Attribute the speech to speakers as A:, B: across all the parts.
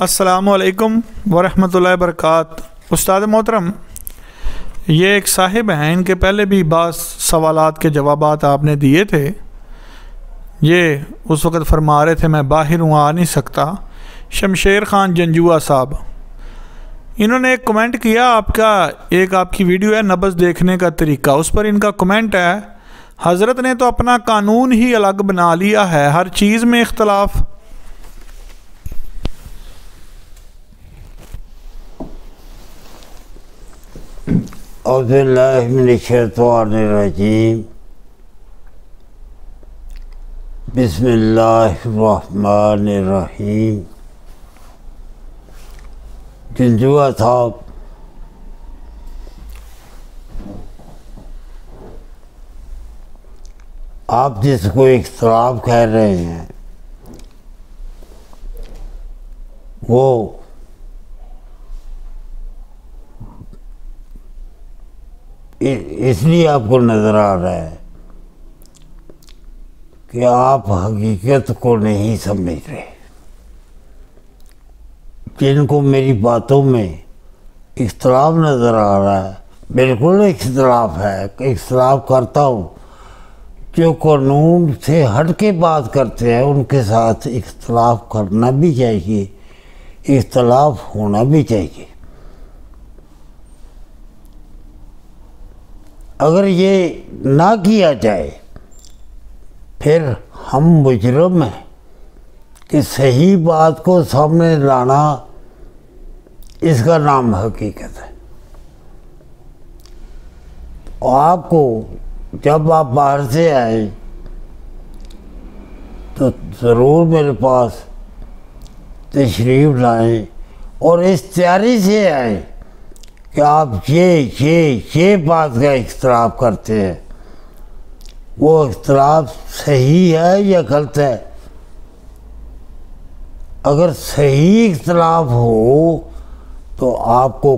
A: السلام علیکم ورحمۃ اللہ وبرکاتہ۔ استاد محترم، یہ ایک صاحب ہیں، ان کے پہلے بھی بعض سوالات کے جوابات آپ نے دیے تھے۔ یہ اس وقت فرما رہے تھے میں باہر ہوں، آ نہیں سکتا۔ شمشیر خان جنجوا صاحب، انہوں نے ایک کمنٹ کیا، آپ کی ویڈیو ہے نبض دیکھنے کا طریقہ، اس پر ان کا کمنٹ ہے، حضرت نے تو اپنا قانون ہی الگ بنا لیا ہے، ہر چیز میں اختلاف۔
B: اعوذ باللہ من الشیطان الرجیم، بسم اللہ الرحمن الرحیم۔ جنجوا صاحب، آپ جس کو اختلاف کہہ رہے ہیں وہ اس لیے آپ کو نظر آ رہا ہے کہ آپ حقیقت کو نہیں سمجھ رہے۔ جن کو میری باتوں میں اختلاف نظر آ رہا ہے، بالکل اختلاف ہے، اختلاف کرتا ہوں۔ جو قانون سے ہٹ کے بات کرتے ہیں ان کے ساتھ اختلاف کرنا بھی چاہیے، اختلاف ہونا بھی چاہیے۔ اگر یہ نہ کیا جائے پھر ہم مجرم ہیں کہ صحیح بات کو سامنے لانا، اس کا نام حقیقت ہے۔ اور آپ کو جب آپ باہر سے آئے تو ضرور میرے پاس تشریف لائیں اور اس تیاری سے آئیں کہ آپ یہ بات کا اختلاف کرتے ہیں، وہ اختلاف صحیح ہے یا غلط ہے۔ اگر صحیح اختلاف ہو تو آپ کو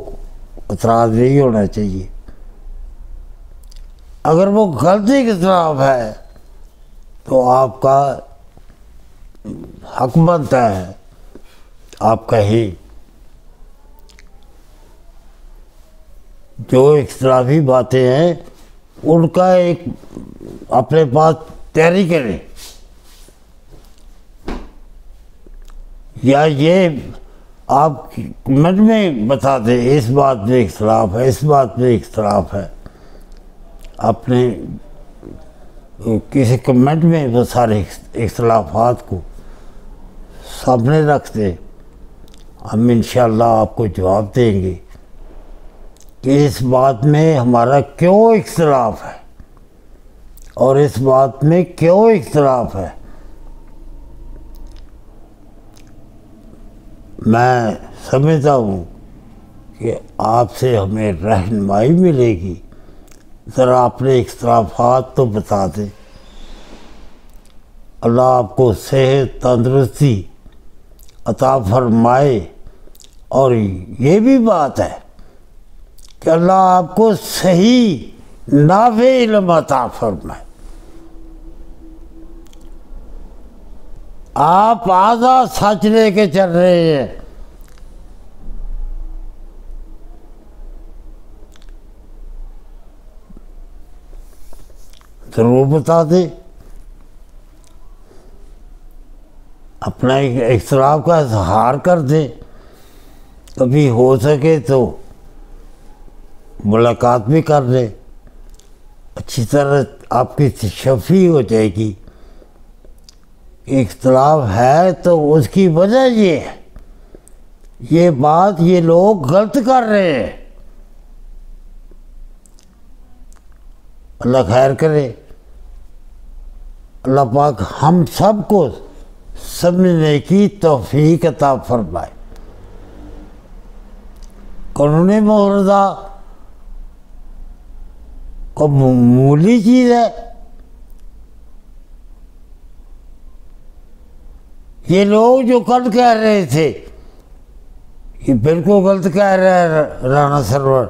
B: اعتراض نہیں ہونا چاہیے۔ اگر وہ غلط اختلاف ہے تو آپ کا حق بنتا ہے آپ کہیں۔ جو اختلافی باتیں ہیں ان کا ایک اپنے پاس تیاری کریں، یا یہ آپ کمنٹ میں بتا دیں اس بات میں اختلاف ہے، اس بات میں اختلاف ہے۔ اپنے کسی کمنٹ میں وہ سارے اختلافات کو سامنے رکھ دیں، ہم انشاءاللہ آپ کو جواب دیں گے کہ اس بات میں ہمارا کیوں اختلاف ہے اور اس بات میں کیوں اختلاف ہے۔ میں سمجھتا ہوں کہ آپ سے ہمیں رہنمائی ملے گی، ذرا اپنے اختلافات تو بتا دیں۔ اللہ آپ کو صحت تندرستی عطا فرمائے، اور یہ بھی بات ہے کہ اللہ آپ کو صحیح نافع علم عطا فرمائے۔ آپ آدھا سچ لے کے چل رہے ہیں، ضرور بتا دیں، اپنا اختلاف کا اظہار کر دیں، کبھی ہو سکے تو ملاقات بھی کر لیں، اچھی طرح آپ کی تشفی ہو جائے گی۔ اختلاف ہے تو اس کی وجہ یہ ہے، یہ بات یہ لوگ غلط کر رہے ہیں۔ اللہ خیر کرے، اللہ پاک ہم سب کو سمجھنے کی توفیق عطا فرمائے۔ قانون مورزہ کو معمولی چیز ہے، یہ لوگ جو کل کہہ رہے تھے یہ بالکل غلط کہہ رہا ہے رانا سرور،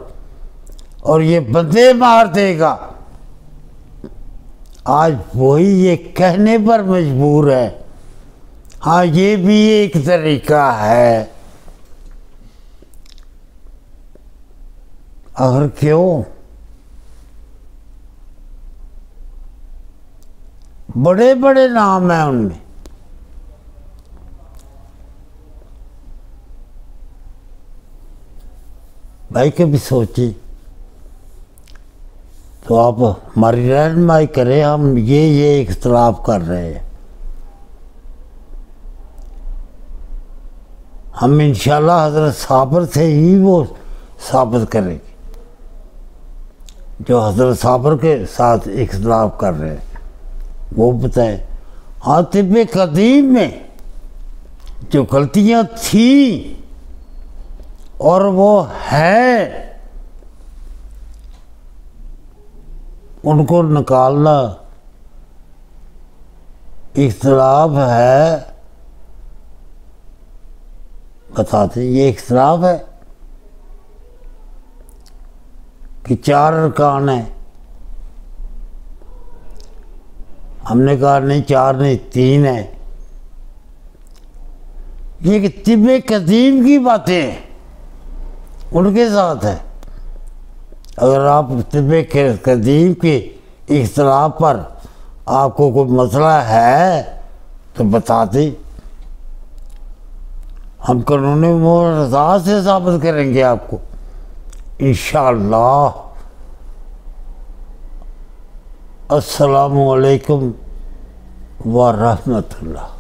B: اور یہ بندے مار دے گا، آج وہی یہ کہنے پر مجبور ہے۔ ہاں، یہ بھی ایک طریقہ ہے اگر کیوں؟ بڑے بڑے نام ہیں ان میں، بھائی کبھی سوچی تو آپ ہماری رہنمائی کریں، ہم یہ اختلاف کر رہے ہیں، ہم انشاءاللہ حضرت صابر سے ہی وہ ثابت کریں گے جو حضرت صابر کے ساتھ اختلاف کر رہے ہیں وہ بتائیں۔ ہاں طب قدیم میں جو غلطیاں تھیں اور وہ ہے ان کو نکالنا، اختلاف ہے بتاتے یہ اختلاف ہے کہ 4 ارکان ہیں، ہم نے کہا نہیں 4 نہیں 3 ہیں، یہ کہ طب قدیم کی باتیں ہیں ان کے ساتھ ہے۔ اگر آپ طب قدیم کے اختلاف پر آپ کو کوئی مسئلہ ہے تو بتا دیں، ہم قانونی رضا سے ثابت کریں گے آپ کو انشاءاللہ۔ السلام علیکم ورحمۃ اللہ۔